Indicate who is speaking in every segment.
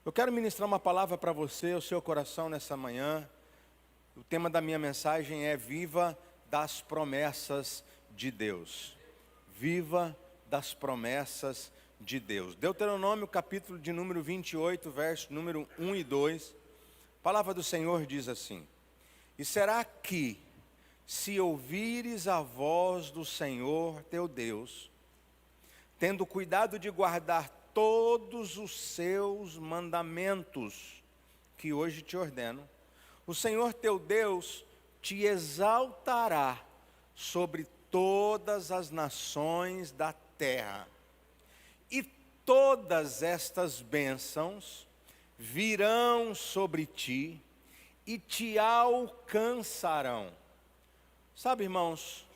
Speaker 1: Eu quero ministrar uma palavra para você, o seu coração nessa manhã. O tema da minha mensagem é Viva das promessas de Deus. Viva das promessas de Deus. Deuteronômio, capítulo de número 28, verso número 1 e 2. A palavra do Senhor diz assim: E será que, se ouvires a voz do Senhor teu Deus, tendo cuidado de guardar todos os seus mandamentos, que hoje te ordeno, o Senhor teu Deus te exaltará sobre todas as nações da terra, e todas estas bênçãos virão sobre ti e te alcançarão. Sabe, irmãos,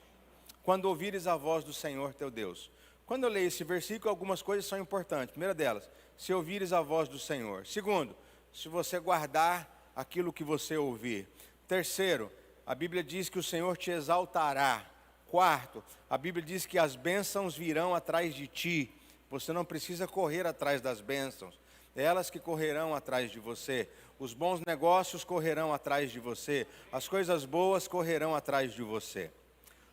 Speaker 1: quando ouvires a voz do Senhor teu Deus, quando eu leio esse versículo, algumas coisas são importantes. Primeira delas, se ouvires a voz do Senhor. Segundo, se você guardar aquilo que você ouvir. Terceiro, a Bíblia diz que o Senhor te exaltará. Quarto, a Bíblia diz que as bênçãos virão atrás de ti. Você não precisa correr atrás das bênçãos, é elas que correrão atrás de você. Os bons negócios correrão atrás de você. As coisas boas correrão atrás de você.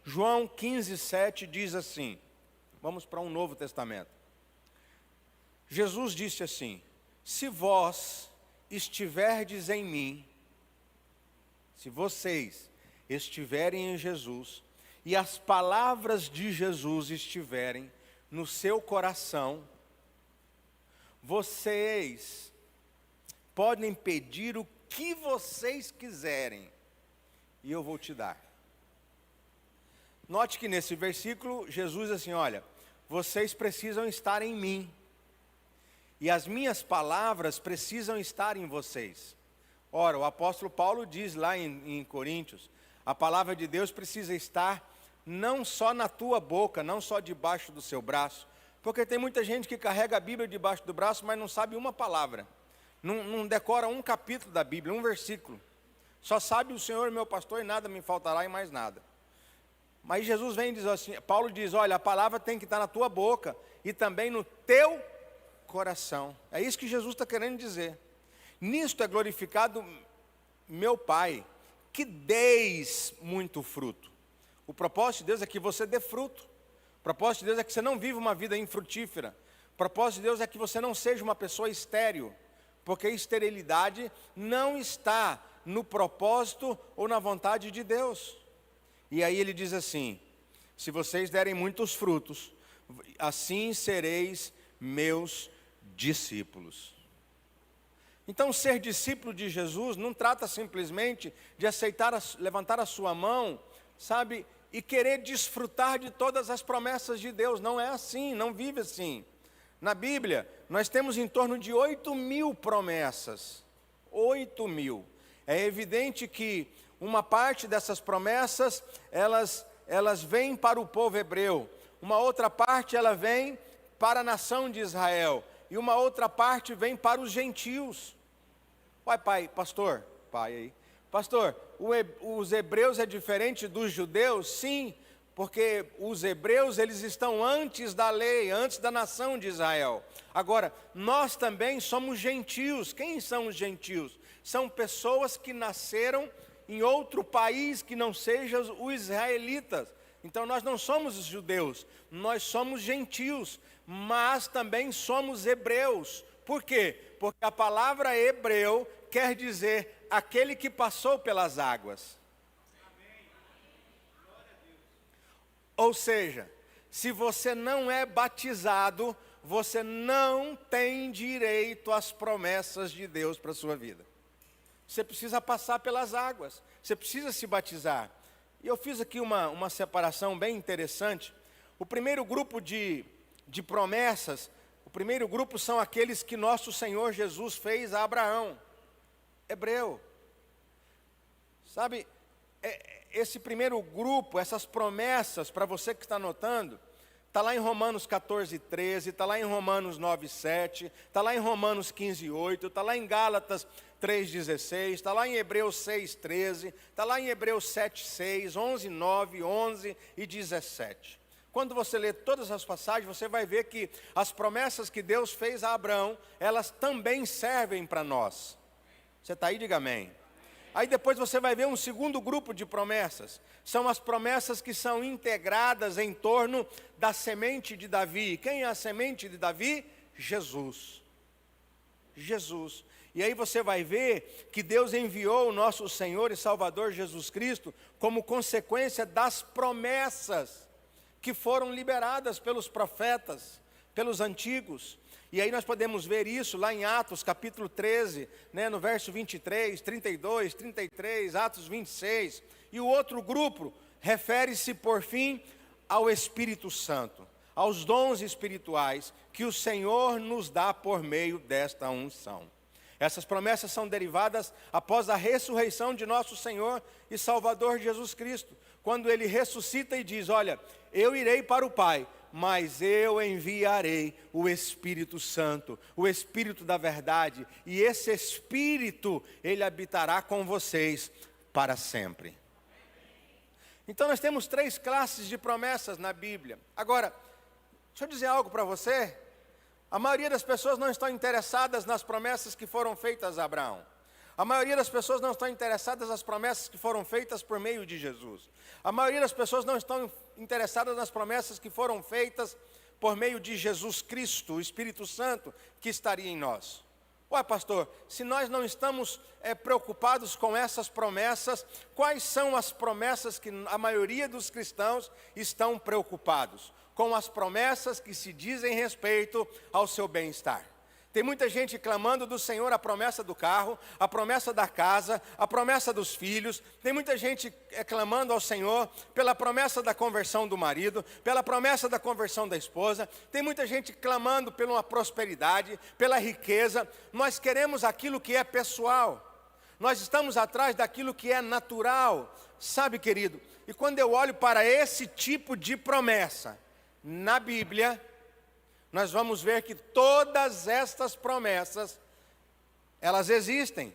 Speaker 1: João 15:7 diz assim. Vamos para um Novo Testamento. Jesus disse assim: se vós estiverdes em mim, se vocês estiverem em Jesus, e as palavras de Jesus estiverem no seu coração, vocês podem pedir o que vocês quiserem, e eu vou te dar. Note que nesse versículo, Jesus diz assim: olha, vocês precisam estar em mim, e as minhas palavras precisam estar em vocês. Ora, o apóstolo Paulo diz lá em Coríntios, a palavra de Deus precisa estar não só na tua boca, não só debaixo do seu braço, porque tem muita gente que carrega a Bíblia debaixo do braço, mas não sabe uma palavra, não decora um capítulo da Bíblia, um versículo, só sabe o Senhor é meu pastor e nada me faltará e mais nada. Mas Jesus vem e diz assim, Paulo diz, olha, a palavra tem que estar na tua boca e também no teu coração. É isso que Jesus está querendo dizer. Nisto é glorificado meu Pai, que deis muito fruto. O propósito de Deus é que você dê fruto. O propósito de Deus é que você não viva uma vida infrutífera. O propósito de Deus é que você não seja uma pessoa estéril, porque a esterilidade não está no propósito ou na vontade de Deus. E aí ele diz assim: se vocês derem muitos frutos, assim sereis meus discípulos. Então, ser discípulo de Jesus não trata simplesmente de aceitar, levantar a sua mão, sabe, e querer desfrutar de todas as promessas de Deus. Não é assim, não vive assim. Na Bíblia, nós temos em torno de 8.000 promessas. 8.000. É evidente que uma parte dessas promessas, elas vêm para o povo hebreu. Uma outra parte, ela vem para a nação de Israel. E uma outra parte vem para os gentios. Uai, pastor, os hebreus é diferente dos judeus? Sim, porque os hebreus, eles estão antes da lei, antes da nação de Israel. Agora, nós também somos gentios. Quem são os gentios? São pessoas que nasceram em outro país que não seja os israelitas. Então nós não somos os judeus, nós somos gentios, mas também somos hebreus. Por quê? Porque a palavra hebreu quer dizer aquele que passou pelas águas. Ou seja, se você não é batizado, você não tem direito às promessas de Deus para a sua vida. Você precisa passar pelas águas, você precisa se batizar. E eu fiz aqui uma separação bem interessante. O primeiro grupo de promessas, o primeiro grupo são aqueles que nosso Senhor Jesus fez a Abraão, hebreu. Sabe, esse primeiro grupo, essas promessas, para você que está anotando, está lá em Romanos 14:13, está lá em Romanos 9:7, está lá em Romanos 15:8, está lá em Gálatas 3:16, está lá em Hebreus 6:13, está lá em Hebreus 7:6, 11:9, 11 e 17. Quando você lê todas as passagens, você vai ver que as promessas que Deus fez a Abraão, elas também servem para nós. Você está aí? Diga amém. Aí depois você vai ver um segundo grupo de promessas. São as promessas que são integradas em torno da semente de Davi. Quem é a semente de Davi? Jesus. Jesus. E aí você vai ver que Deus enviou o nosso Senhor e Salvador Jesus Cristo como consequência das promessas que foram liberadas pelos profetas, pelos antigos. E aí nós podemos ver isso lá em Atos capítulo 13, no verso 23, 32, 33, Atos 26. E o outro grupo refere-se por fim ao Espírito Santo, aos dons espirituais que o Senhor nos dá por meio desta unção. Essas promessas são derivadas após a ressurreição de nosso Senhor e Salvador Jesus Cristo, quando Ele ressuscita e diz: olha, eu irei para o Pai, mas eu enviarei o Espírito Santo, o Espírito da verdade, e esse Espírito, Ele habitará com vocês para sempre. Então nós temos 3 classes de promessas na Bíblia. Agora, deixa eu dizer algo para você. A maioria das pessoas não estão interessadas nas promessas que foram feitas a Abraão. A maioria das pessoas não estão interessadas nas promessas que foram feitas por meio de Jesus. A maioria das pessoas não estão interessadas nas promessas que foram feitas por meio de Jesus Cristo, o Espírito Santo que estaria em nós. Ué, pastor, se nós não estamos preocupados com essas promessas, quais são as promessas que a maioria dos cristãos estão preocupados? Com as promessas que se dizem respeito ao seu bem-estar. Tem muita gente clamando do Senhor a promessa do carro, a promessa da casa, a promessa dos filhos. Tem muita gente clamando ao Senhor pela promessa da conversão do marido, pela promessa da conversão da esposa. Tem muita gente clamando pela uma prosperidade, pela riqueza. Nós queremos aquilo que é pessoal. Nós estamos atrás daquilo que é natural. Sabe, querido? E quando eu olho para esse tipo de promessa na Bíblia, nós vamos ver que todas estas promessas, elas existem.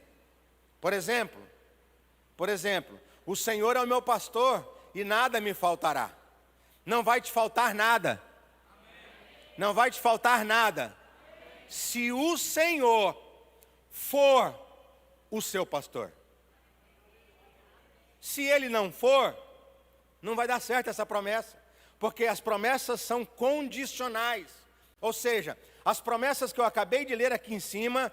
Speaker 1: Por exemplo, o Senhor é o meu pastor e nada me faltará. Não vai te faltar nada. Não vai te faltar nada. Se o Senhor for o seu pastor. Se Ele não for, não vai dar certo essa promessa. Porque as promessas são condicionais. Ou seja, as promessas que eu acabei de ler aqui em cima,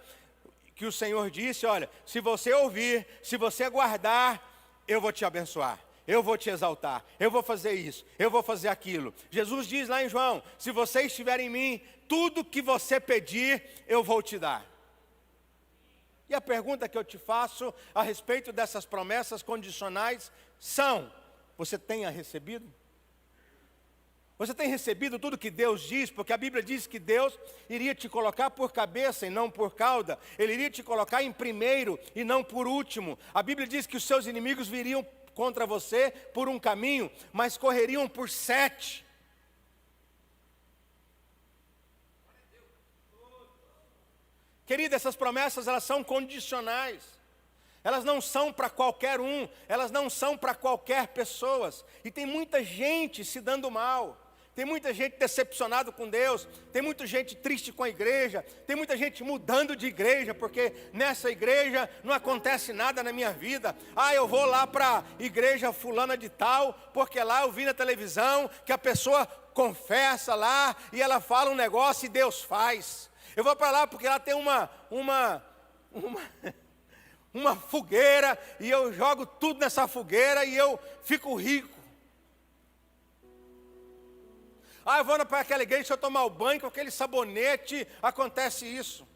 Speaker 1: que o Senhor disse: olha, se você ouvir, se você guardar, eu vou te abençoar, eu vou te exaltar, eu vou fazer isso, eu vou fazer aquilo. Jesus diz lá em João: se você estiver em mim, tudo que você pedir, eu vou te dar. E a pergunta que eu te faço a respeito dessas promessas condicionais são: você tem recebido? Você tem recebido tudo que Deus diz? Porque a Bíblia diz que Deus iria te colocar por cabeça e não por cauda. Ele iria te colocar em primeiro e não por último. A Bíblia diz que os seus inimigos viriam contra você por um caminho, mas correriam por 7. Querida, essas promessas, elas são condicionais. Elas não são para qualquer um, elas não são para qualquer pessoa. E tem muita gente se dando mal. Tem muita gente decepcionada com Deus, tem muita gente triste com a igreja, tem muita gente mudando de igreja, porque nessa igreja não acontece nada na minha vida. Eu vou lá para a igreja fulana de tal, porque lá eu vi na televisão que a pessoa confessa lá, e ela fala um negócio e Deus faz. Eu vou para lá porque lá tem uma fogueira, e eu jogo tudo nessa fogueira e eu fico rico. Eu vou para aquela igreja, deixa eu tomar o banho com aquele sabonete, acontece isso.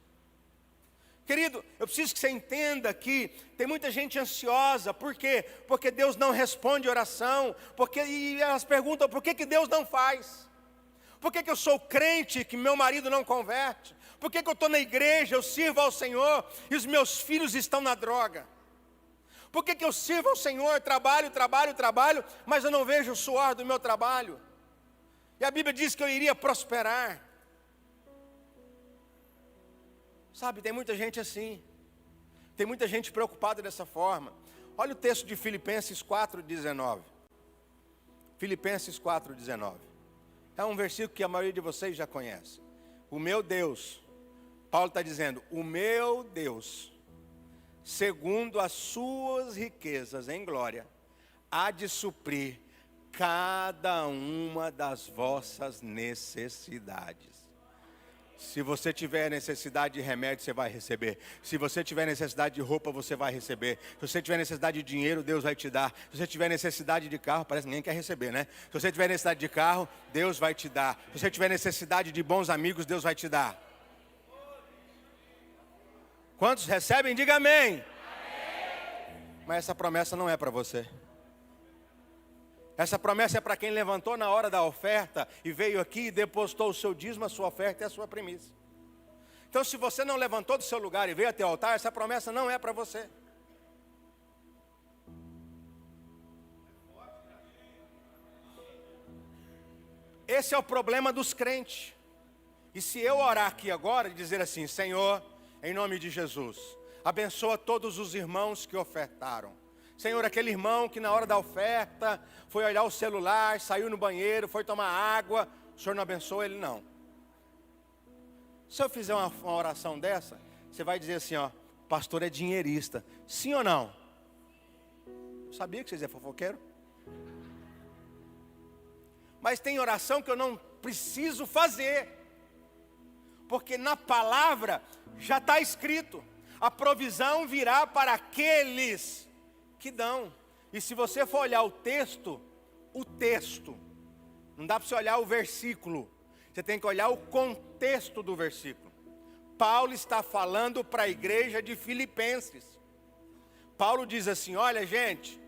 Speaker 1: Querido, eu preciso que você entenda que tem muita gente ansiosa. Por quê? Porque Deus não responde oração. E elas perguntam: por que Deus não faz? Por que eu sou crente que meu marido não converte? Por que eu estou na igreja, eu sirvo ao Senhor e os meus filhos estão na droga? Por que eu sirvo ao Senhor, trabalho, mas eu não vejo o suor do meu trabalho? E a Bíblia diz que eu iria prosperar. Sabe, tem muita gente assim. Tem muita gente preocupada dessa forma. Olha o texto de Filipenses 4:19. Filipenses 4:19. É um versículo que a maioria de vocês já conhece. O meu Deus, Paulo está dizendo, o meu Deus, segundo as suas riquezas em glória, há de suprir cada uma das vossas necessidades. Se você tiver necessidade de remédio, você vai receber. Se você tiver necessidade de roupa, você vai receber. Se você tiver necessidade de dinheiro, Deus vai te dar. Se você tiver necessidade de carro, parece que ninguém quer receber, né? Se você tiver necessidade de carro, Deus vai te dar. Se você tiver necessidade de bons amigos, Deus vai te dar. Quantos recebem? Diga amém. Mas essa promessa não é para você. Essa promessa é para quem levantou na hora da oferta e veio aqui e depositou o seu dízimo, a sua oferta e a sua primícia. Então, se você não levantou do seu lugar e veio até o altar, essa promessa não é para você. Esse é o problema dos crentes. E se eu orar aqui agora e dizer assim, Senhor, em nome de Jesus, abençoa todos os irmãos que ofertaram. Senhor, aquele irmão que na hora da oferta foi olhar o celular, saiu no banheiro, foi tomar água, o Senhor não abençoa ele? Não. Se eu fizer uma oração dessa, você vai dizer assim, ó, pastor é dinheirista. Sim ou não? Eu sabia que vocês iam fofoqueiro. Mas tem oração que eu não preciso fazer. Porque na palavra já está escrito, a provisão virá para aqueles que dão. E se você for olhar o texto, não dá para você olhar o versículo, você tem que olhar o contexto do versículo. Paulo está falando para a igreja de Filipenses. Paulo diz assim, olha gente,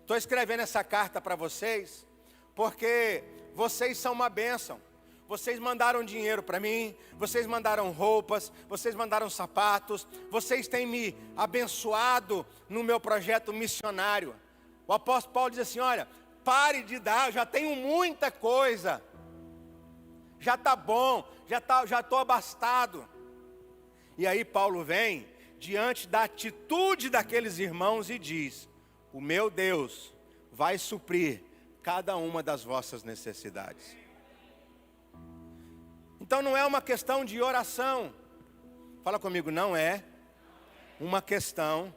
Speaker 1: estou escrevendo essa carta para vocês, porque vocês são uma bênção. Vocês mandaram dinheiro para mim, vocês mandaram roupas, vocês mandaram sapatos, vocês têm me abençoado no meu projeto missionário. O apóstolo Paulo diz assim, olha, pare de dar, eu já tenho muita coisa, já está bom, já estou abastado. E aí Paulo vem diante da atitude daqueles irmãos e diz, o meu Deus vai suprir cada uma das vossas necessidades. Então não é uma questão de oração. Fala comigo, não é uma questão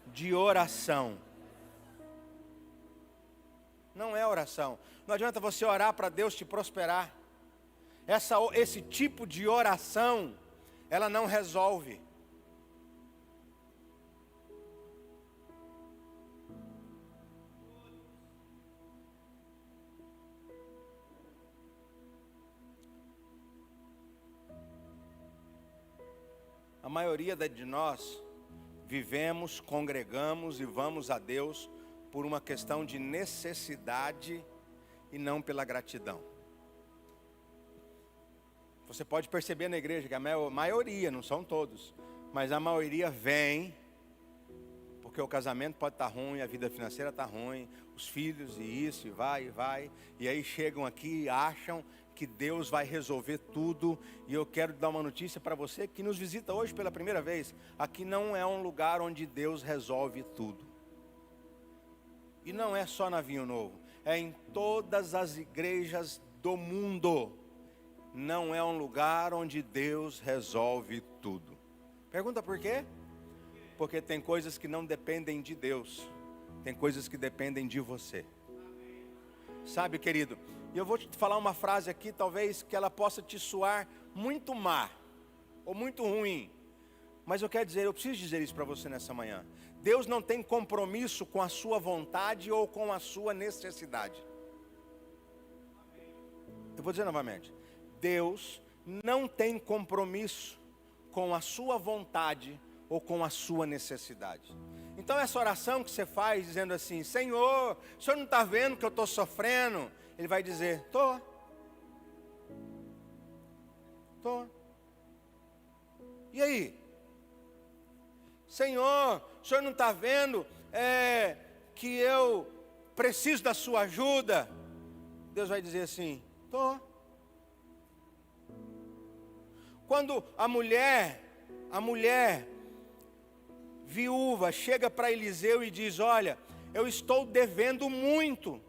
Speaker 1: de oração. Não é oração. Não adianta você orar para Deus te prosperar. Esse tipo de oração, ela não resolve. A maioria de nós vivemos, congregamos e vamos a Deus por uma questão de necessidade e não pela gratidão. Você pode perceber na igreja que a maioria, não são todos, mas a maioria vem porque o casamento pode estar ruim, a vida financeira está ruim, os filhos e isso, e vai, e aí chegam aqui e acham que Deus vai resolver tudo. E eu quero dar uma notícia para você que nos visita hoje pela primeira vez. Aqui não é um lugar onde Deus resolve tudo. E não é só na Vinho Novo, é em todas as igrejas do mundo. Não é um lugar onde Deus resolve tudo. Pergunta por quê? Porque tem coisas que não dependem de Deus, tem coisas que dependem de você. Sabe, querido, e eu vou te falar uma frase aqui, talvez que ela possa te soar muito má, ou muito ruim. Mas eu quero dizer, eu preciso dizer isso para você nessa manhã. Deus não tem compromisso com a sua vontade ou com a sua necessidade. Eu vou dizer novamente. Deus não tem compromisso com a sua vontade ou com a sua necessidade. Então essa oração que você faz dizendo assim, Senhor, o Senhor não está vendo que eu estou sofrendo? Ele vai dizer, estou. E aí? Senhor, o Senhor não está vendo que eu preciso da sua ajuda? Deus vai dizer assim, estou. Quando a mulher viúva chega para Eliseu e diz, olha, eu estou devendo muito,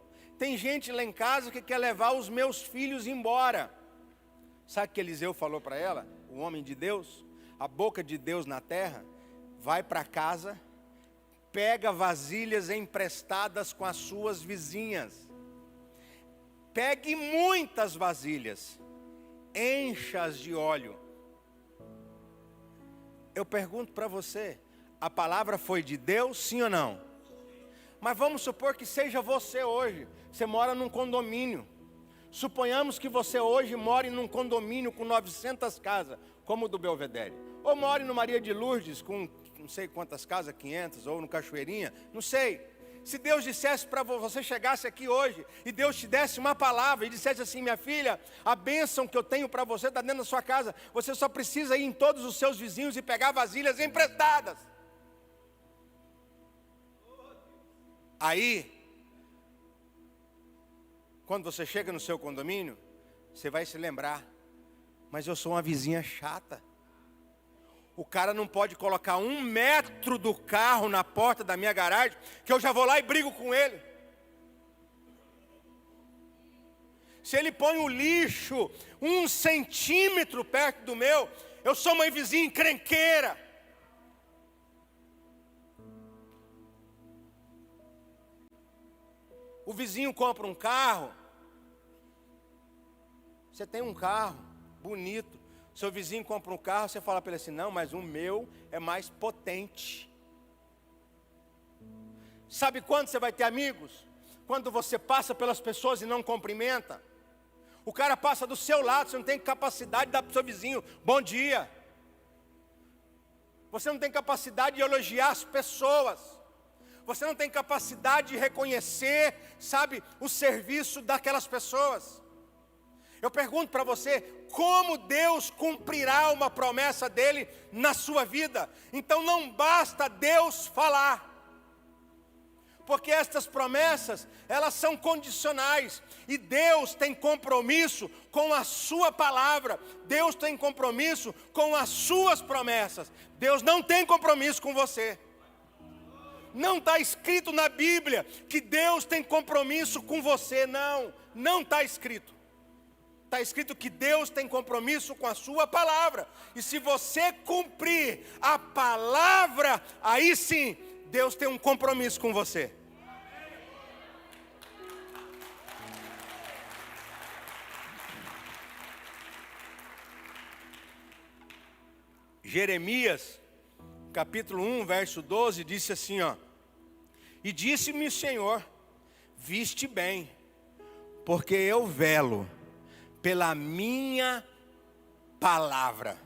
Speaker 1: Tem gente lá em casa que quer levar os meus filhos embora. Sabe o que Eliseu falou para ela? O homem de Deus, a boca de Deus na terra. Vai para casa, pega vasilhas emprestadas com as suas vizinhas. Pegue muitas vasilhas, encha-as de óleo. Eu pergunto para você, a palavra foi de Deus, sim ou não? Mas vamos supor que seja você hoje, você mora num condomínio. Suponhamos que você hoje more num condomínio com 900 casas, como o do Belvedere. Ou more no Maria de Lourdes com não sei quantas casas, 500, ou no Cachoeirinha, não sei. Se Deus dissesse para você, chegasse aqui hoje, e Deus te desse uma palavra, e dissesse assim: minha filha, a bênção que eu tenho para você está dentro da sua casa, você só precisa ir em todos os seus vizinhos e pegar vasilhas emprestadas. Aí, quando você chega no seu condomínio, você vai se lembrar: mas eu sou uma vizinha chata. O cara não pode colocar 1 metro do carro na porta da minha garagem, que eu já vou lá e brigo com ele. Se ele põe o lixo 1 centímetro perto do meu, eu sou uma vizinha encrenqueira. O vizinho compra um carro, você tem um carro bonito, seu vizinho compra um carro, você fala para ele assim: não, mas o meu é mais potente. Sabe quando você vai ter amigos? Quando você passa pelas pessoas e não cumprimenta. O cara passa do seu lado, você não tem capacidade de dar para o seu vizinho bom dia. Você não tem capacidade de elogiar as pessoas. Você não tem capacidade de reconhecer, sabe, o serviço daquelas pessoas. Eu pergunto para você, como Deus cumprirá uma promessa dele na sua vida? Então não basta Deus falar, porque estas promessas, elas são condicionais, e Deus tem compromisso com a sua palavra, Deus tem compromisso com as suas promessas. Deus não tem compromisso com você. Não está escrito na Bíblia que Deus tem compromisso com você, não está escrito. Está escrito que Deus tem compromisso com a sua palavra. E se você cumprir a palavra, aí sim, Deus tem um compromisso com você. Jeremias, capítulo 1, verso 12, disse assim, ó: e disse-me o Senhor: viste bem, porque eu velo pela minha palavra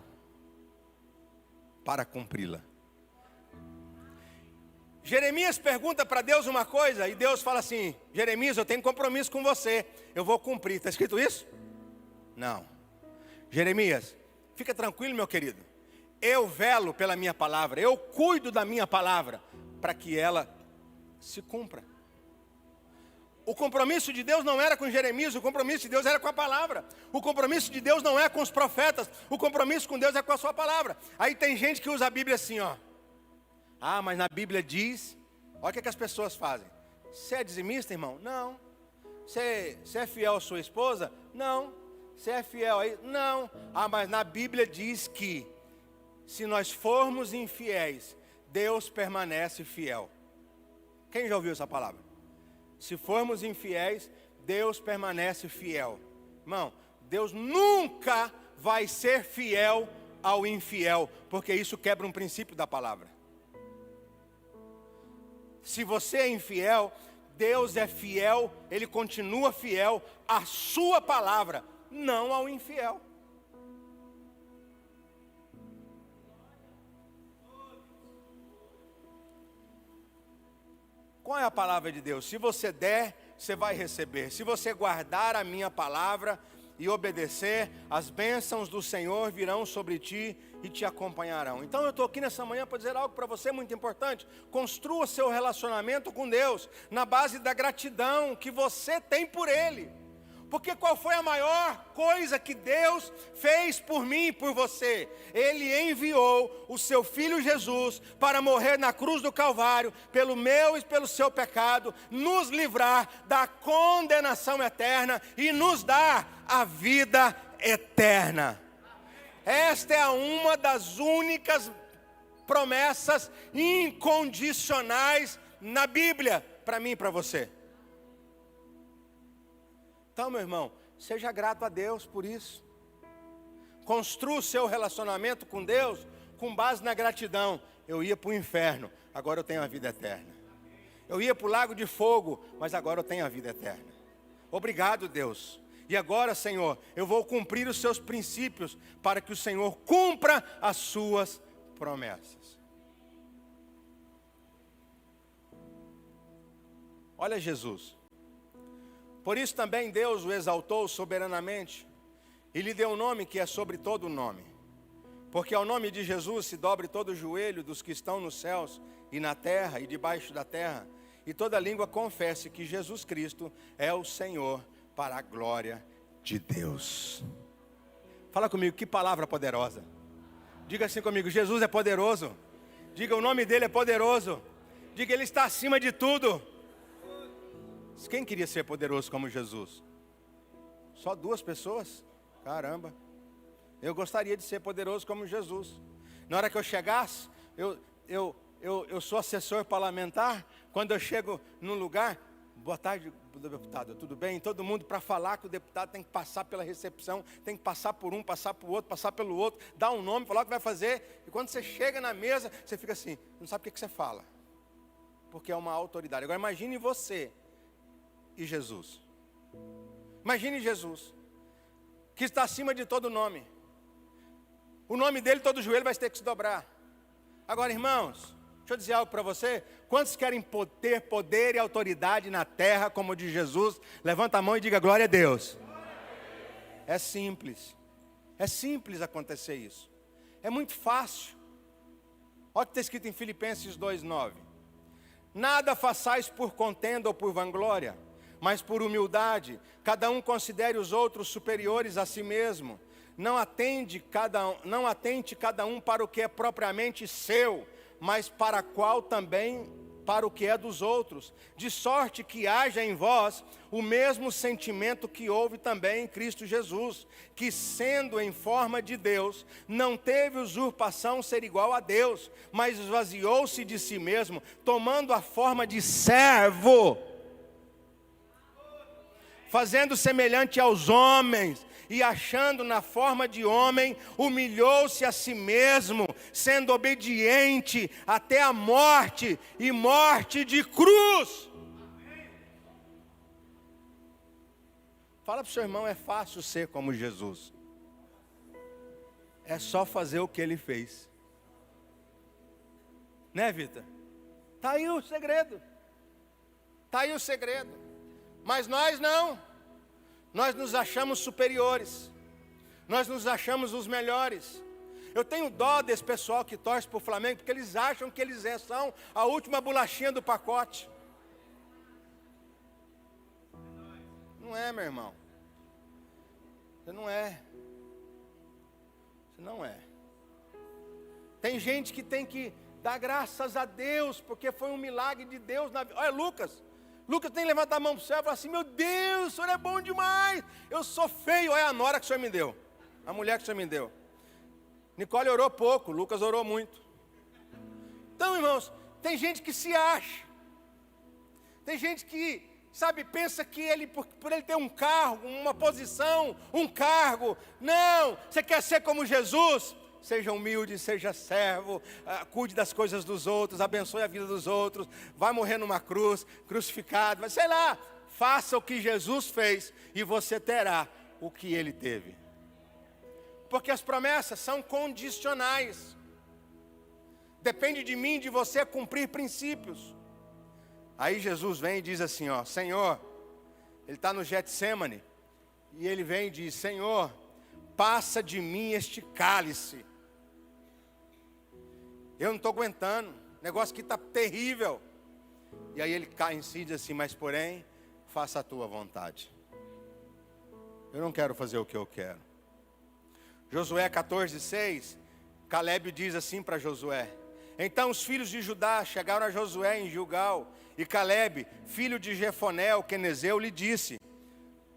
Speaker 1: para cumpri-la. Jeremias pergunta para Deus uma coisa, e Deus fala assim: Jeremias, eu tenho compromisso com você, eu vou cumprir. Está escrito isso? Não. Jeremias, fica tranquilo, meu querido, eu velo pela minha palavra, eu cuido da minha palavra, para que ela se cumpra. O compromisso de Deus não era com Jeremias, o compromisso de Deus era com a palavra. O compromisso de Deus não é com os profetas, o compromisso com Deus é com a sua palavra. Aí tem gente que usa a Bíblia assim, ó: ah, mas na Bíblia diz. Olha o que as pessoas fazem. Você é dizimista, irmão? Não. Você é fiel à sua esposa? Não. Você é fiel aí? Não. Ah, mas na Bíblia diz que se nós formos infiéis, Deus permanece fiel. Quem já ouviu essa palavra? Se formos infiéis, Deus permanece fiel. Irmão, Deus nunca vai ser fiel ao infiel, porque isso quebra um princípio da palavra. Se você é infiel, Deus é fiel, Ele continua fiel à sua palavra, não ao infiel. Qual é a palavra de Deus? Se você der, você vai receber. Se você guardar a minha palavra e obedecer, as bênçãos do Senhor virão sobre ti e te acompanharão. Então eu estou aqui nessa manhã para dizer algo para você muito importante. Construa seu relacionamento com Deus na base da gratidão que você tem por Ele. Porque qual foi a maior coisa que Deus fez por mim e por você? Ele enviou o seu Filho Jesus para morrer na cruz do Calvário, pelo meu e pelo seu pecado, nos livrar da condenação eterna e nos dar a vida eterna. Esta é uma das únicas promessas incondicionais na Bíblia, para mim e para você. Então, meu irmão, seja grato a Deus por isso. Construa o seu relacionamento com Deus com base na gratidão. Eu ia para o inferno, agora eu tenho a vida eterna. Eu ia para o lago de fogo, mas agora eu tenho a vida eterna. Obrigado, Deus. E agora, Senhor, eu vou cumprir os seus princípios para que o Senhor cumpra as suas promessas. Olha Jesus. Por isso também Deus o exaltou soberanamente e lhe deu um nome que é sobre todo nome. Porque ao nome de Jesus se dobre todo o joelho dos que estão nos céus e na terra e debaixo da terra, e toda língua confesse que Jesus Cristo é o Senhor, para a glória de Deus. Fala comigo, que palavra poderosa. Diga assim comigo, Jesus é poderoso. Diga, o nome dele é poderoso. Diga, ele está acima de tudo. Quem queria ser poderoso como Jesus? Só 2 pessoas? Caramba. Eu gostaria de ser poderoso como Jesus. Na hora que eu chegasse, eu sou assessor parlamentar. Quando eu chego num lugar, boa tarde, deputado, tudo bem? Todo mundo, para falar com o deputado, tem que passar pela recepção, tem que passar por um, passar por outro, passar pelo outro, dar um nome, falar o que vai fazer. E quando você chega na mesa, você fica assim, não sabe o que você fala. Porque é uma autoridade. Agora imagine você e Jesus. Imagine Jesus, que está acima de todo nome. O nome dele, todo joelho vai ter que se dobrar. Agora, irmãos, deixa eu dizer algo para você. Quantos querem ter poder e autoridade na terra como o de Jesus? Levanta a mão e diga glória a Deus. É simples. É simples acontecer isso. É muito fácil. Olha o que está escrito em Filipenses 2:9. Nada façais por contenda ou por vanglória, mas por humildade. Cada um considere os outros superiores a si mesmo. Não atente cada um para o que é propriamente seu, mas para qual também para o que é dos outros, de sorte que haja em vós o mesmo sentimento que houve também em Cristo Jesus, que sendo em forma de Deus, não teve usurpação ser igual a Deus, mas esvaziou-se de si mesmo, tomando a forma de servo, fazendo semelhante aos homens, e achando na forma de homem, humilhou-se a si mesmo, sendo obediente até a morte, e morte de cruz. Fala para o seu irmão, é fácil ser como Jesus. É só fazer o que ele fez. Né, Vitor? Está aí o segredo. Está aí o segredo. Mas nós não. Nós nos achamos superiores. Nós nos achamos os melhores. Eu tenho dó desse pessoal que torce para o Flamengo, porque eles acham que eles são a última bolachinha do pacote. Não é, meu irmão. Você não é. Você não é. Tem gente que tem que dar graças a Deus, porque foi um milagre de Deus na vida. Olha, Lucas tem que levantar a mão para o céu e falar assim, meu Deus, o senhor é bom demais, eu sou feio, olha a nora que o senhor me deu, a mulher que o senhor me deu. Nicole orou pouco, Lucas orou muito. Então, irmãos, tem gente que se acha, tem gente que, sabe, pensa que ele, por ele ter um cargo, uma posição, um cargo, não, você quer ser como Jesus? Seja humilde, seja servo, cuide das coisas dos outros, abençoe a vida dos outros, vai morrer numa cruz, crucificado, mas sei lá, faça o que Jesus fez e você terá o que ele teve. Porque as promessas são condicionais. Depende de mim, de você cumprir princípios. Aí Jesus vem e diz assim, ó, Senhor, ele está no Getsemane, e ele vem e diz, Senhor, passa de mim este cálice. Eu não estou aguentando, o negócio aqui está terrível. E aí ele cai em si e diz assim, mas porém, faça a tua vontade. Eu não quero fazer o que eu quero. Josué 14:6, Calebe diz assim para Josué: então os filhos de Judá chegaram a Josué em Gilgal, e Calebe, filho de Jefoné, o quenezeu, lhe disse: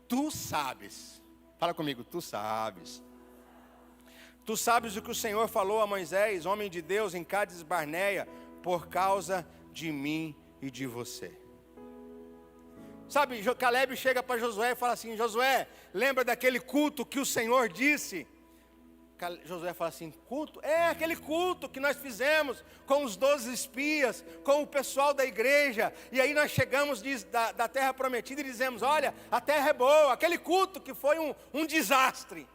Speaker 1: tu sabes, fala comigo, tu sabes o que o Senhor falou a Moisés, homem de Deus, em Cádiz Barneia, por causa de mim e de você. Sabe, Calebe chega para Josué e fala assim: Josué, lembra daquele culto que o Senhor disse? Josué fala assim: culto? É aquele culto que nós fizemos com os 12 espias, com o pessoal da igreja. E aí nós chegamos da terra prometida e dizemos: olha, a terra é boa. Aquele culto que foi um desastre.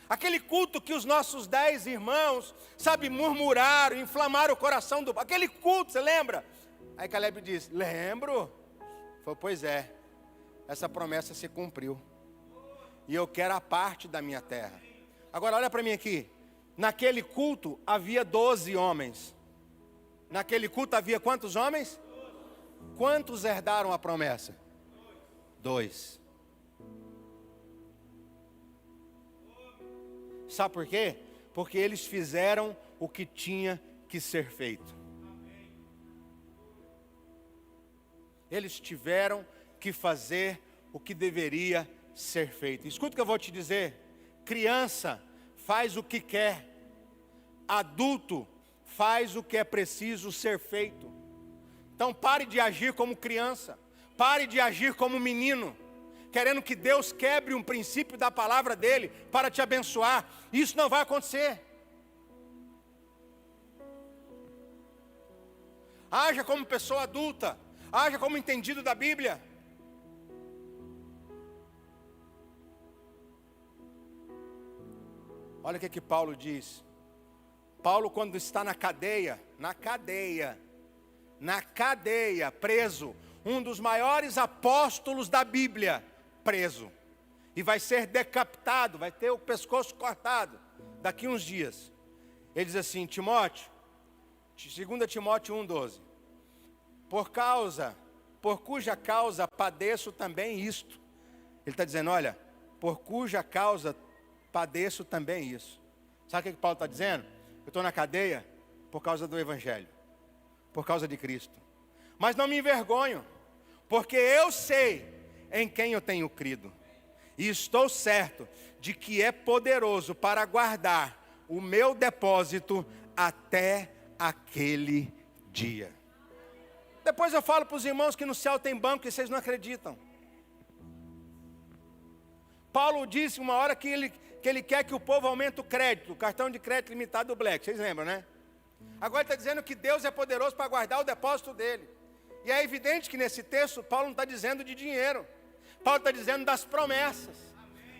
Speaker 1: Aquele culto que os nossos 10 irmãos, sabe, murmuraram, inflamaram o coração do... Aquele culto, você lembra? Aí Calebe diz: lembro. Falei: pois é, essa promessa se cumpriu. E eu quero a parte da minha terra. Agora olha para mim aqui. Naquele culto havia 12 homens. Naquele culto havia quantos homens? Quantos herdaram a promessa? 2. Sabe por quê? Porque eles fizeram o que tinha que ser feito. Eles tiveram que fazer o que deveria ser feito. Escuta o que eu vou te dizer. Criança faz o que quer. Adulto faz o que é preciso ser feito. Então pare de agir como criança. Pare de agir como menino, querendo que Deus quebre um princípio da palavra dele para te abençoar. Isso não vai acontecer. Haja como pessoa adulta. Haja como entendido da Bíblia. Olha o que Paulo diz. Paulo, quando está na cadeia, preso, um dos maiores apóstolos da Bíblia, preso, e vai ser decapitado, vai ter o pescoço cortado, daqui uns dias. Ele diz assim: Timóteo, 2 Timóteo 1,12, por cuja causa padeço também isto. Ele está dizendo: olha, por cuja causa padeço também isso. Sabe o que Paulo está dizendo? Eu estou na cadeia por causa do Evangelho, por causa de Cristo. Mas não me envergonho, porque eu sei em quem eu tenho crido. E estou certo de que é poderoso para guardar o meu depósito até aquele dia. Depois eu falo para os irmãos que no céu tem banco e vocês não acreditam. Paulo disse uma hora que ele quer que o povo aumente o crédito, o cartão de crédito limitado do Black, vocês lembram, né? Agora ele está dizendo que Deus é poderoso para guardar o depósito dele. E é evidente que nesse texto Paulo não está dizendo de dinheiro. Paulo está dizendo das promessas.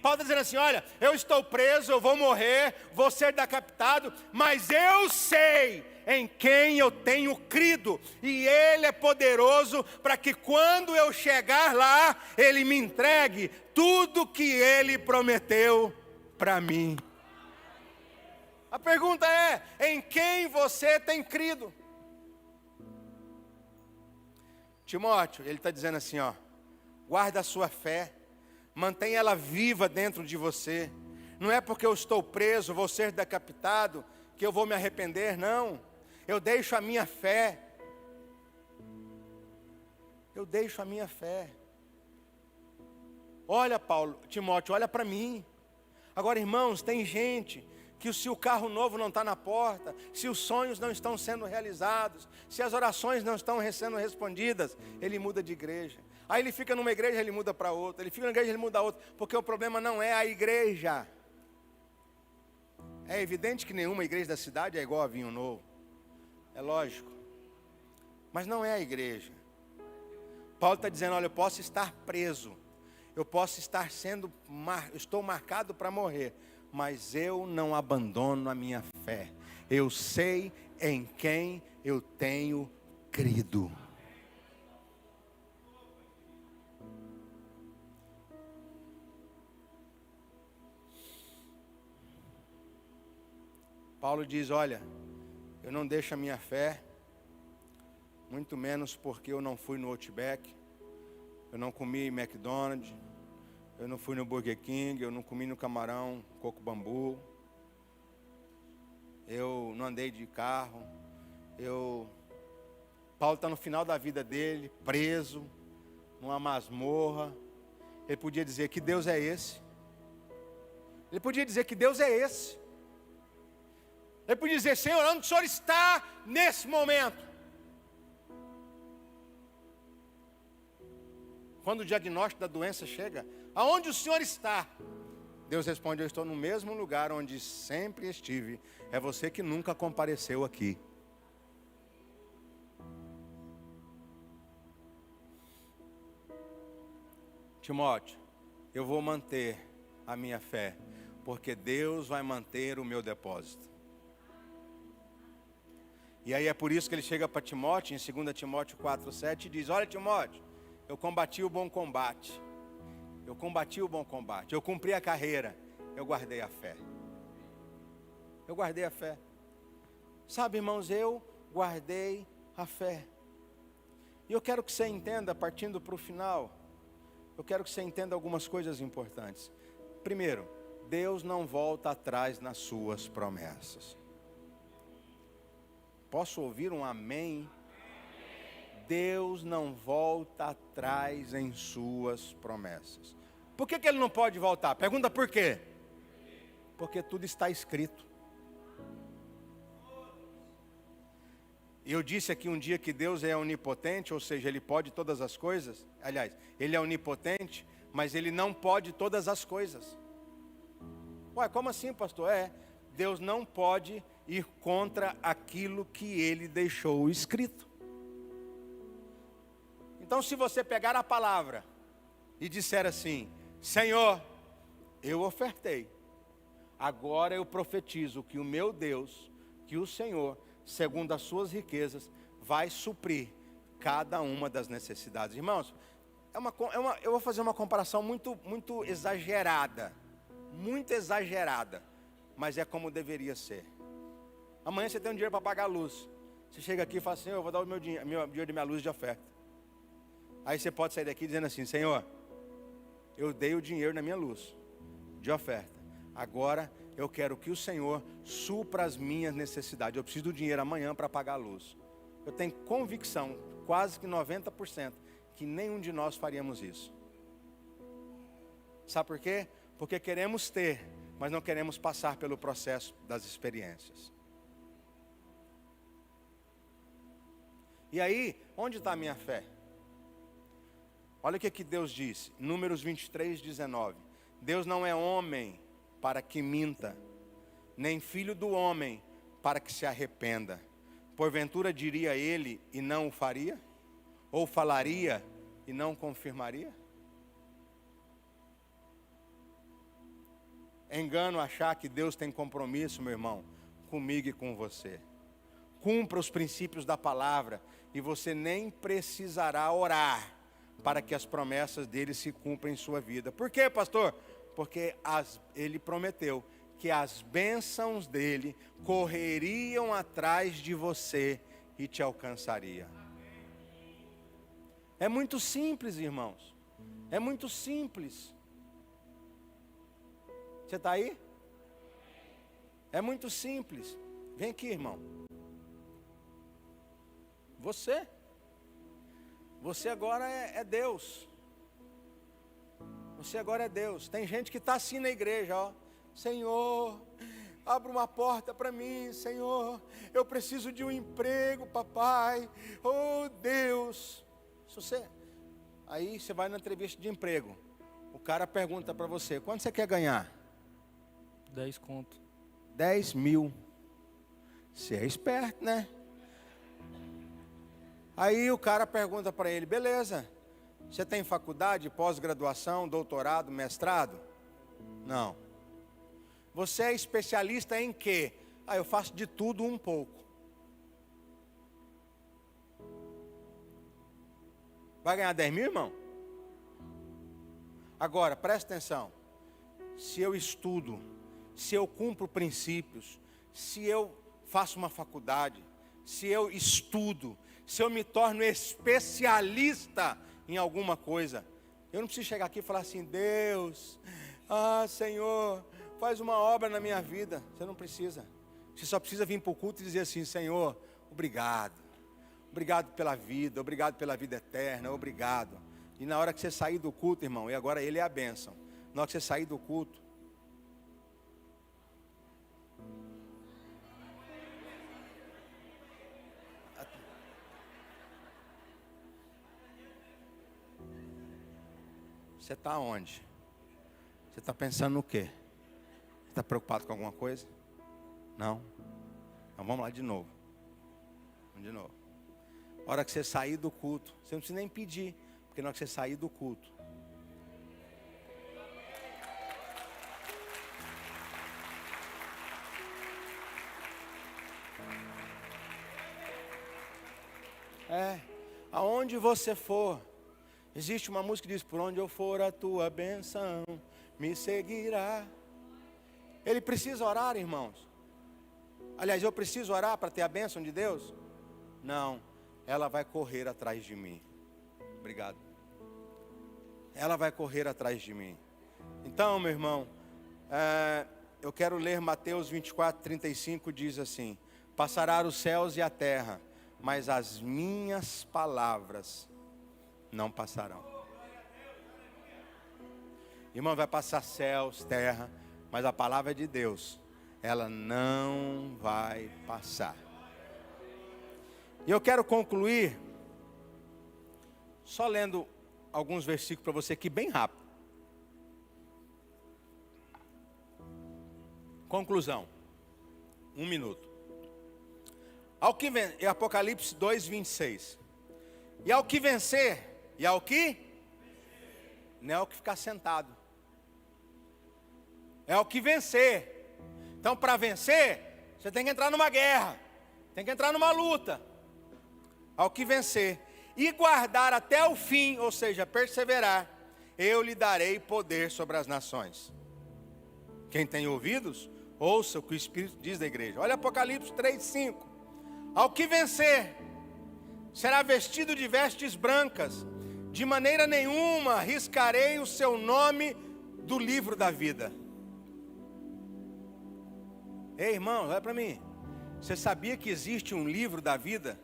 Speaker 1: Paulo está dizendo assim: olha, eu estou preso, eu vou morrer, vou ser decapitado, mas eu sei em quem eu tenho crido, e Ele é poderoso para que quando eu chegar lá, Ele me entregue tudo que Ele prometeu para mim. A pergunta é: em quem você tem crido? Timóteo, ele está dizendo assim, ó: guarda a sua fé, mantenha ela viva dentro de você. Não é porque eu estou preso, vou ser decapitado, que eu vou me arrepender, não. Eu deixo a minha fé. Eu deixo a minha fé. Olha, Timóteo, olha para mim. Agora, irmãos, tem gente que se o carro novo não está na porta, se os sonhos não estão sendo realizados, se as orações não estão sendo respondidas, ele muda de igreja. Aí ele fica numa igreja, ele muda para outra. Ele fica na igreja, ele muda a outra. Porque o problema não é a igreja. É evidente que nenhuma igreja da cidade é igual a Vinho Novo. É lógico. Mas não é a igreja. Paulo está dizendo: olha, eu posso estar preso. Eu posso estar estou marcado para morrer. Mas eu não abandono a minha fé. Eu sei em quem eu tenho crido. Paulo diz: olha, eu não deixo a minha fé, muito menos porque eu não fui no Outback, eu não comi em McDonald's, eu não fui no Burger King, eu não comi no camarão, coco bambu, eu não andei de carro, Paulo está no final da vida dele, preso, numa masmorra. Ele podia dizer: que Deus é esse? Ele podia dizer: que Deus é esse? Ele podia dizer: Senhor, onde o Senhor está nesse momento? Quando o diagnóstico da doença chega, aonde o Senhor está? Deus responde: eu estou no mesmo lugar onde sempre estive. É você que nunca compareceu aqui. Timóteo, eu vou manter a minha fé, porque Deus vai manter o meu depósito. E aí é por isso que ele chega para Timóteo, em 2 Timóteo 4,7, e diz: olha, Timóteo, eu combati o bom combate. Eu combati o bom combate. Eu cumpri a carreira. Eu guardei a fé. Eu guardei a fé. Sabe, irmãos, eu guardei a fé. E eu quero que você entenda, partindo para o final, eu quero que você entenda algumas coisas importantes. Primeiro, Deus não volta atrás nas suas promessas. Posso ouvir um amém? Deus não volta atrás em suas promessas. Por que ele não pode voltar? Pergunta por quê? Porque tudo está escrito. Eu disse aqui um dia que Deus é onipotente, ou seja, Ele pode todas as coisas. Aliás, Ele é onipotente, mas Ele não pode todas as coisas. Ué, como assim, pastor? Deus não pode ir contra aquilo que Ele deixou escrito. Então, se você pegar a palavra e disser assim: Senhor, eu ofertei, agora eu profetizo que o meu Deus, que o Senhor, segundo as suas riquezas, vai suprir cada uma das necessidades. Irmãos, eu vou fazer uma comparação muito exagerada, mas é como deveria ser. Amanhã você tem um dinheiro para pagar a luz. Você chega aqui e fala assim: eu vou dar o meu dinheiro de minha luz de oferta. Aí você pode sair daqui dizendo assim: Senhor, eu dei o dinheiro na minha luz de oferta. Agora eu quero que o Senhor supra as minhas necessidades. Eu preciso do dinheiro amanhã para pagar a luz. Eu tenho convicção, quase que 90%, que nenhum de nós faríamos isso. Sabe por quê? Porque queremos ter, mas não queremos passar pelo processo das experiências. E aí, onde está a minha fé? Olha o que Deus diz, Números 23:19. Deus não é homem para que minta, nem filho do homem para que se arrependa. Porventura diria ele e não o faria? Ou falaria e não confirmaria? É engano achar que Deus tem compromisso, meu irmão, comigo e com você. Cumpra os princípios da palavra e você nem precisará orar para que as promessas dele se cumpram em sua vida. Por quê, pastor? Porque ele prometeu que as bênçãos dele correriam atrás de você e te alcançaria. É muito simples, irmãos. É muito simples. Você está aí? É muito simples. Vem aqui, irmão. Você agora é Deus. Você agora é Deus. Tem gente que está assim na igreja, ó. Senhor, abre uma porta para mim, Senhor. Eu preciso de um emprego, papai. Oh, Deus. Aí você vai na entrevista de emprego. O cara pergunta para você: quanto você quer ganhar?
Speaker 2: 10 conto.
Speaker 1: 10 mil. Você é esperto, né? Aí o cara pergunta para ele: beleza, você tem faculdade, pós-graduação, doutorado, mestrado? Não. Você é especialista em quê? Eu faço de tudo um pouco. Vai ganhar 10 mil, irmão? Agora, presta atenção. Se eu estudo, se eu cumpro princípios, se eu faço uma faculdade, se eu estudo, se eu me torno especialista em alguma coisa, Eu não preciso chegar aqui e falar assim: Deus, Senhor, faz uma obra na minha vida. Você não precisa. Você só precisa vir para o culto e dizer assim: Senhor, obrigado. Obrigado pela vida, obrigado pela vida eterna, obrigado. E na hora que você sair do culto, irmão, e agora Ele é a bênção. Na hora que você sair do culto, você está onde? Você está pensando no quê? Você está preocupado com alguma coisa? Não? Então vamos lá de novo. Vamos de novo. A hora que você sair do culto, você não precisa nem pedir, porque na hora que você sair do culto, aonde você for, existe uma música que diz: por onde eu for a tua bênção me seguirá. Ele precisa orar, irmãos. Aliás, eu preciso orar para ter a bênção de Deus? Não, ela vai correr atrás de mim. Obrigado. Ela vai correr atrás de mim. Então, meu irmão, eu quero ler Mateus 24:35, diz assim: passará os céus e a terra, mas as minhas palavras não passarão. Irmão, vai passar céus, terra, mas a palavra de Deus, ela não vai passar. E eu quero concluir só lendo alguns versículos para você aqui bem rápido. Conclusão. 1 minuto. Ao que vem, Apocalipse 2:26. E ao que vencer, e ao que? Não é ao que ficar sentado. É ao que vencer. Então, para vencer, você tem que entrar numa guerra, tem que entrar numa luta. Ao que vencer e guardar até o fim, ou seja, perseverar, eu lhe darei poder sobre as nações. Quem tem ouvidos, ouça o que o Espírito diz da igreja. Olha Apocalipse 3:5. Ao que vencer, será vestido de vestes brancas, de maneira nenhuma riscarei o seu nome do livro da vida. Ei, irmão, olha para mim. Você sabia que existe um livro da vida?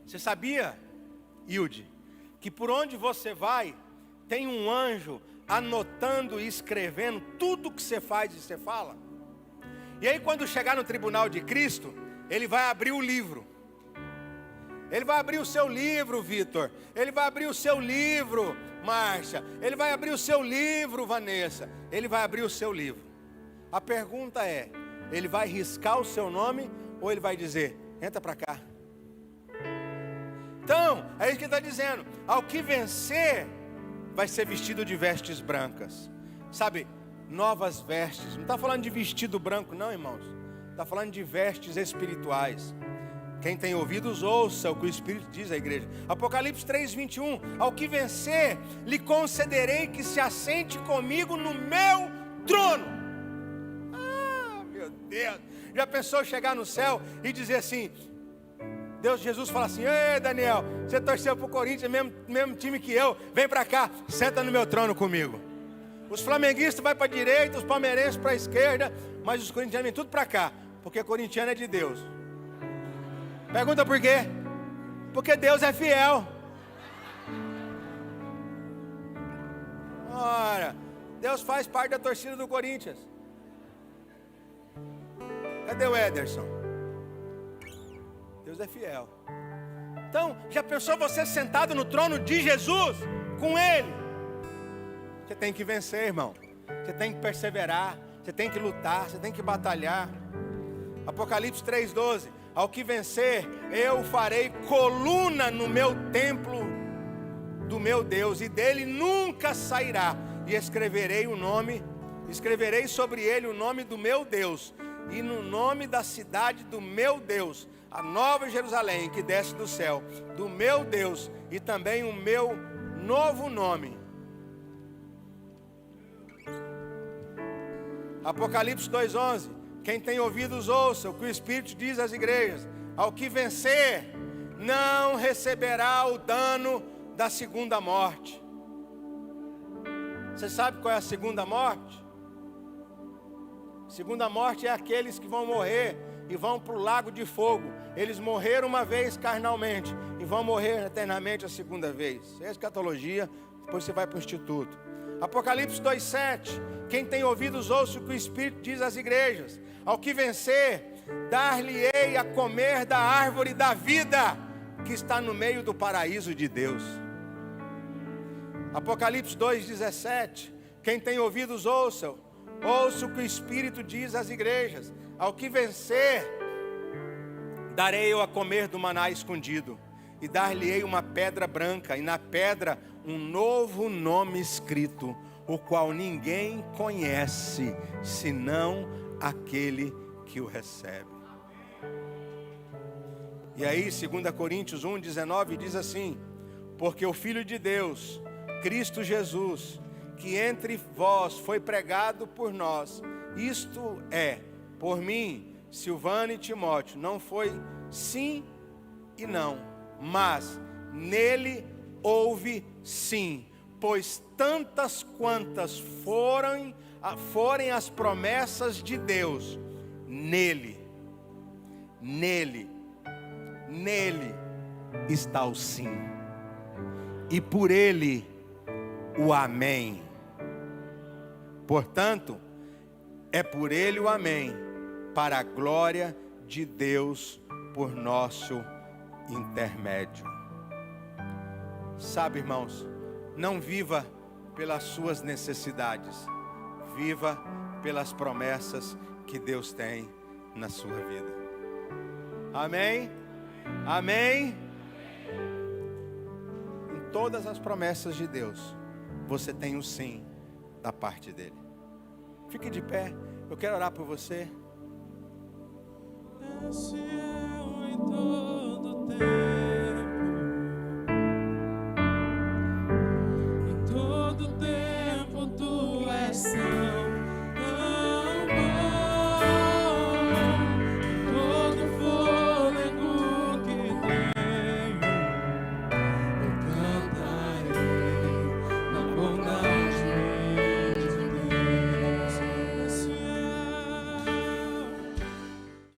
Speaker 1: Você sabia, Hilde, que por onde você vai, tem um anjo anotando e escrevendo tudo que você faz e você fala? E aí quando chegar no tribunal de Cristo, ele vai abrir o livro. Ele vai abrir o seu livro, Vitor. Ele vai abrir o seu livro, Márcia. Ele vai abrir o seu livro, Vanessa. Ele vai abrir o seu livro. A pergunta é: ele vai riscar o seu nome ou ele vai dizer: entra para cá? Então, é isso que ele está dizendo. Ao que vencer, vai ser vestido de vestes brancas. Sabe, novas vestes. Não está falando de vestido branco não, irmãos. Está falando de vestes espirituais. Quem tem ouvidos, ouça o que o Espírito diz à igreja. Apocalipse 3:21. Ao que vencer, lhe concederei que se assente comigo no meu trono. Meu Deus. Já pensou chegar no céu e dizer assim: Jesus fala assim: ei Daniel, você torceu para o Corinthians, mesmo time que eu, vem para cá, senta no meu trono comigo. Os flamenguistas vão para a direita, os palmeirenses para a esquerda, mas os corintianos vêm tudo para cá, porque corintiano é de Deus. Pergunta por quê? Porque Deus é fiel. Ora, Deus faz parte da torcida do Corinthians. Cadê o Ederson? Deus é fiel. Então, já pensou você sentado no trono de Jesus, com Ele? Você tem que vencer, irmão. Você tem que perseverar, você tem que lutar, você tem que batalhar. Apocalipse 3:12. Ao que vencer, eu farei coluna no meu templo do meu Deus, e dele nunca sairá. E escreverei sobre ele o nome do meu Deus, e no nome da cidade do meu Deus, a nova Jerusalém que desce do céu, do meu Deus, e também o meu novo nome. Apocalipse 2:11. Quem tem ouvidos, ouça o que o Espírito diz às igrejas. Ao que vencer, não receberá o dano da segunda morte. Você sabe qual é a segunda morte? Segunda morte é aqueles que vão morrer e vão para o lago de fogo. Eles morreram uma vez carnalmente e vão morrer eternamente a segunda vez. Isso é escatologia, depois você vai para o instituto. Apocalipse 2,7. Quem tem ouvidos, ouça o que o Espírito diz às igrejas. Ao que vencer, dar-lhe-ei a comer da árvore da vida, que está no meio do paraíso de Deus. Apocalipse 2,17. Quem tem ouvidos, ouça o que o Espírito diz às igrejas. Ao que vencer, darei eu a comer do maná escondido, e dar-lhe-ei uma pedra branca, e na pedra um novo nome escrito, o qual ninguém conhece, senão aquele que o recebe. E aí 2 Coríntios 1,19 diz assim: porque o Filho de Deus, Cristo Jesus, que entre vós foi pregado por nós, isto é, por mim, Silvano e Timóteo, não foi sim e não, mas nele houve sim, pois tantas quantas forem as promessas de Deus, nele está o sim, e por ele o amém. Portanto, é por ele o amém, para a glória de Deus por nosso intermédio. Sabe, irmãos, não viva pelas suas necessidades, viva pelas promessas que Deus tem na sua vida. Amém? Amém? Em todas as promessas de Deus, você tem o sim da parte dele. Fique de pé, eu quero orar por você.